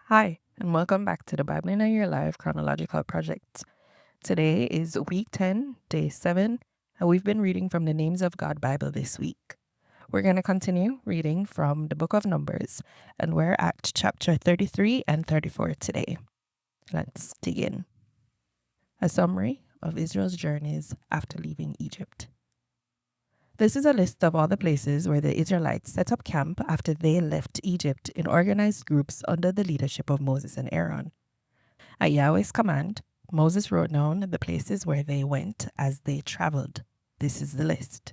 Hi, and welcome back to the Bible in Your Life Chronological Project. Today is week 10, day 7, and we've been reading from the Names of God Bible this week. We're going to continue reading from the book of Numbers, and we're at chapter 33 and 34 today. Let's dig in. A summary of Israel's journeys after leaving Egypt. This is a list of all the places where the Israelites set up camp after they left Egypt in organized groups under the leadership of Moses and Aaron. At Yahweh's command, Moses wrote down the places where they went as they traveled. This is the list.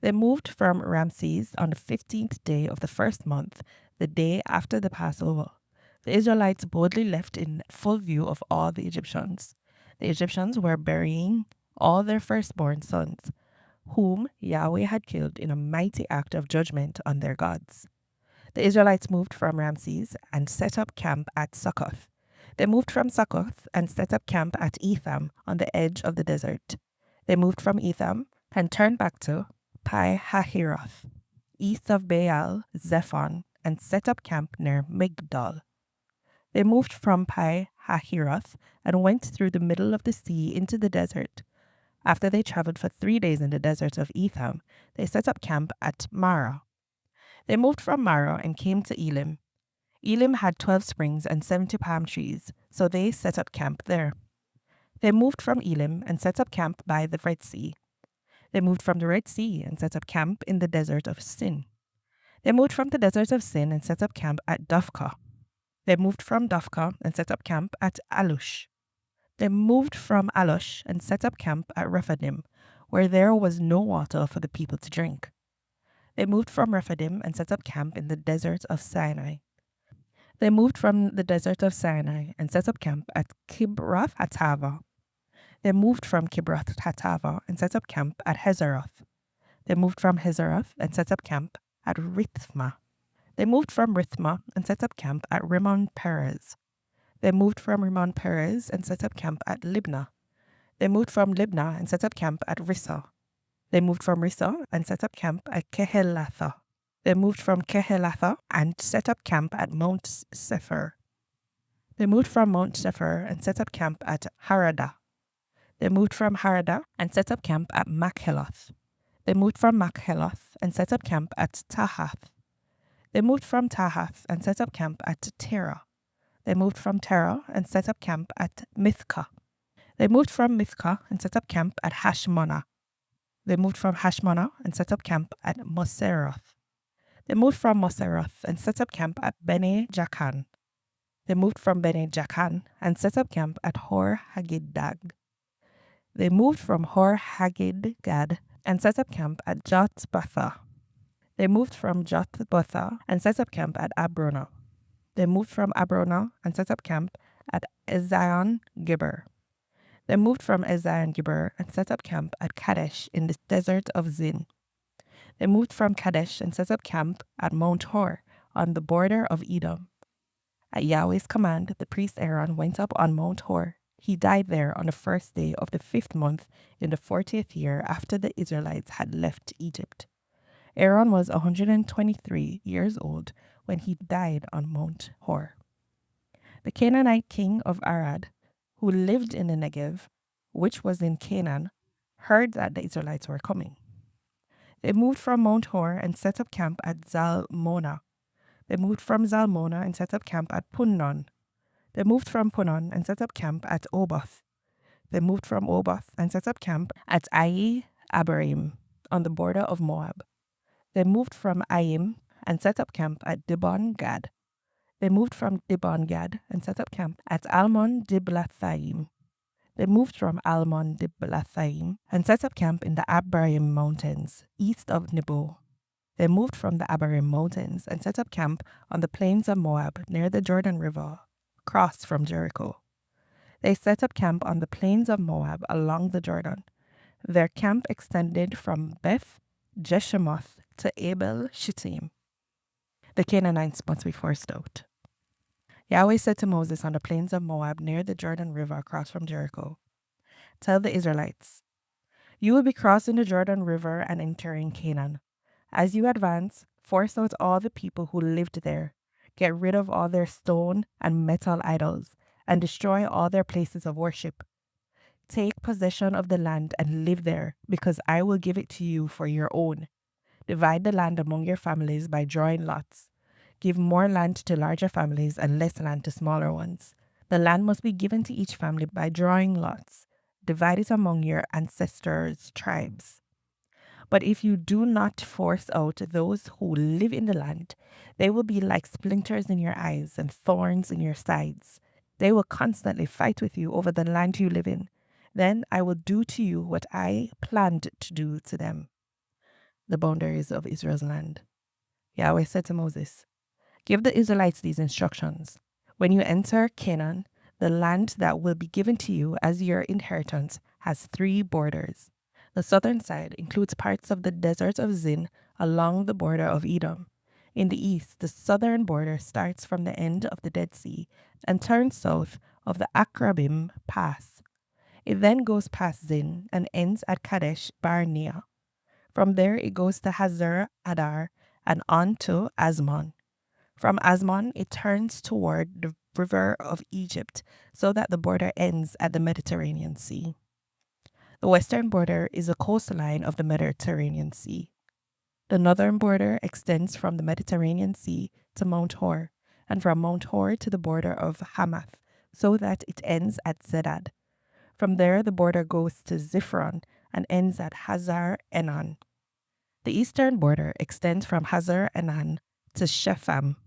They moved from Ramses on the 15th day of the first month, the day after the Passover. The Israelites boldly left in full view of all the Egyptians. The Egyptians were burying all their firstborn sons, whom Yahweh had killed in a mighty act of judgment on their gods. The Israelites moved from Ramses and set up camp at Succoth. They moved from Succoth and set up camp at Etham on the edge of the desert. They moved from Etham and turned back to Pi Hahiroth, east of BIAYL, Zephon, and set up camp near Migdol. They moved from Pi Hahiroth and went through the middle of the sea into the desert. After they traveled for 3 days in the desert of Etham, they set up camp at Marah. They moved from Marah and came to Elim. Elim had 12 springs and 70 palm trees, so they set up camp there. They moved from Elim and set up camp by the Red Sea. They moved from the Red Sea and set up camp in the desert of Sin. They moved from the desert of Sin and set up camp at Dophkah. They moved from Dophkah and set up camp at Alush. They moved from Alush and set up camp at Rephidim, where there was no water for the people to drink. They moved from Rephidim and set up camp in the desert of Sinai. They moved from the desert of Sinai and set up camp at Kibroth Hattava. They moved from Kibroth Hattava and set up camp at Hazeroth. They moved from Hazeroth and set up camp at Rithmah. They moved from Rithmah and set up camp at Rimmon Perez. They moved from Rimmon Perez and set up camp at Libnah. They moved from Libnah and set up camp at Rissah. They moved from Rissah and set up camp at Kehelatha. They moved from Kehelatha and set up camp at Mount Sephir. They moved from Mount Sephir and set up camp at Haradah. They moved from Haradah and set up camp at Makheloth. They moved from Makheloth and set up camp at Tahath. They moved from Tahath and set up camp at Terah. They moved from Terah and set up camp at Mithkah. They moved from Mithkah and set up camp at Hashmonah. They moved from Hashmonah and set up camp at Moseroth. They moved from Moseroth and set up camp at Bene Jaakan. They moved from Bene Jaakan and set up camp at Hor Haggidgad. They moved from Hor Haggidgad and set up camp at Jotbatha. They moved from Jotbatha and set up camp at Abronah. They moved from Abronah and set up camp at Ezion Gibber. They moved from Ezion Gibber and set up camp at Kadesh in the desert of Zin. They moved from Kadesh and set up camp at Mount Hor on the border of Edom. At Yahweh's command, the priest Aaron went up on Mount Hor. He died there on the first day of the 5th month in the 40th year after the Israelites had left Egypt. Aaron was 123 years old when he died on Mount Hor. The Canaanite king of Arad, who lived in the Negev, which was in Canaan, heard that the Israelites were coming. They moved from Mount Hor and set up camp at Zalmonah. They moved from Zalmonah and set up camp at Punnon. They moved from Punnon and set up camp at Oboth. They moved from Oboth and set up camp at Ai Abarim on the border of Moab. They moved from Aim and set up camp at Dibon Gad. They moved from Dibon Gad and set up camp at Almon Diblathaim. They moved from Almon Diblathaim and set up camp in the Abarim Mountains, east of Nebo. They moved from the Abarim Mountains and set up camp on the plains of Moab near the Jordan River, across from Jericho. They set up camp on the plains of Moab along the Jordan. Their camp extended from Beth Jeshemoth to Abel Shittim. The Canaanites must be forced out. Yahweh said to Moses on the plains of Moab near the Jordan River across from Jericho, "Tell the Israelites, you will be crossing the Jordan River and entering Canaan. As you advance, force out all the people who lived there. Get rid of all their stone and metal idols, and destroy all their places of worship. Take possession of the land and live there, because I will give it to you for your own. Divide the land among your families by drawing lots. Give more land to larger families and less land to smaller ones. The land must be given to each family by drawing lots. Divide it among your ancestors' tribes. But if you do not force out those who live in the land, they will be like splinters in your eyes and thorns in your sides. They will constantly fight with you over the land you live in. Then I will do to you what I planned to do to them. The boundaries of Israel's land. Yahweh said to Moses, give the Israelites these instructions. When you enter Canaan, the land that will be given to you as your inheritance has 3 borders. The southern side includes parts of the desert of Zin along the border of Edom. In the east, the southern border starts from the end of the Dead Sea and turns south of the Akrabim Pass. It then goes past Zin and ends at Kadesh Barnea. From there, it goes to Hazar Adar and on to Asmon. From Asmon, it turns toward the river of Egypt so that the border ends at the Mediterranean Sea. The western border is a coastline of the Mediterranean Sea. The northern border extends from the Mediterranean Sea to Mount Hor, and from Mount Hor to the border of Hamath, so that it ends at Zedad. From there, the border goes to Ziphron and ends at Hazar Enan. The eastern border extends from Hazar Enan to Shepham.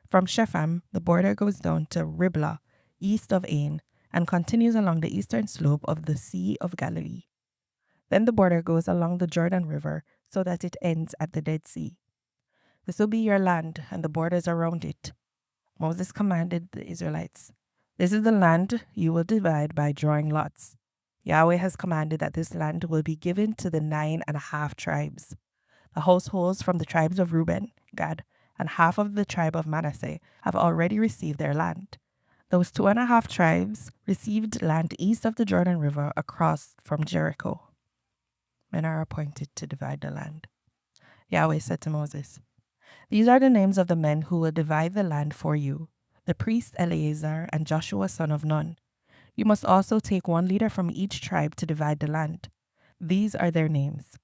From Shepham, the border goes down to Riblah, east of Ain, and continues along the eastern slope of the Sea of Galilee. Then the border goes along the Jordan River so that it ends at the Dead Sea. This will be your land and the borders around it. Moses commanded the Israelites, this is the land you will divide by drawing lots. Yahweh has commanded that this land will be given to the 9.5 tribes. The households from the tribes of Reuben, Gad, and half of the tribe of Manasseh have already received their land. Those 2.5 tribes received land east of the Jordan River across from Jericho. Men are appointed to divide the land. Yahweh said to Moses, these are the names of the men who will divide the land for you, the priest Eleazar and Joshua son of Nun. You must also take 1 leader from each tribe to divide the land. These are their names: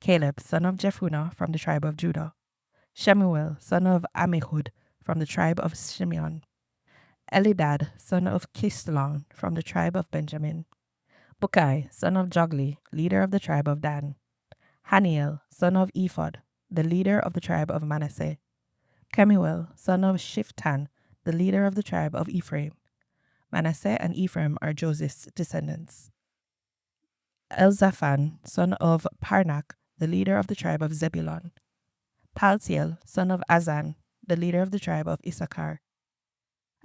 Caleb son of Jephunneh from the tribe of Judah, Shemuel son of Ammihud from the tribe of Simeon, Elidad son of Kislon from the tribe of Benjamin, Bukai son of Jogli, leader of the tribe of Dan, Haniel son of Ephod, the leader of the tribe of Manasseh, Kemuel son of Shiftan, the leader of the tribe of Ephraim. Manasseh and Ephraim are Joseph's descendants. Elzaphan son of Parnak, the leader of the tribe of Zebulun, Paltiel son of Azan, the leader of the tribe of Issachar,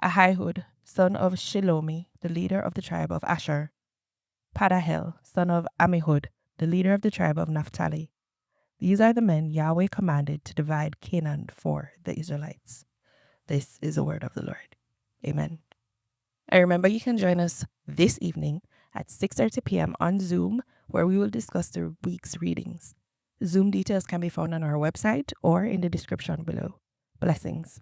Ahihud son of Shilomi, the leader of the tribe of Asher, Padahel son of Ammihud, the leader of the tribe of Naphtali. These are the men Yahweh commanded to divide Canaan for the Israelites. This is the word of the Lord. Amen. And remember, you can join us this evening at 6:30 p.m. on Zoom, where we will discuss the week's readings. Zoom details can be found on our website or in the description below. Blessings.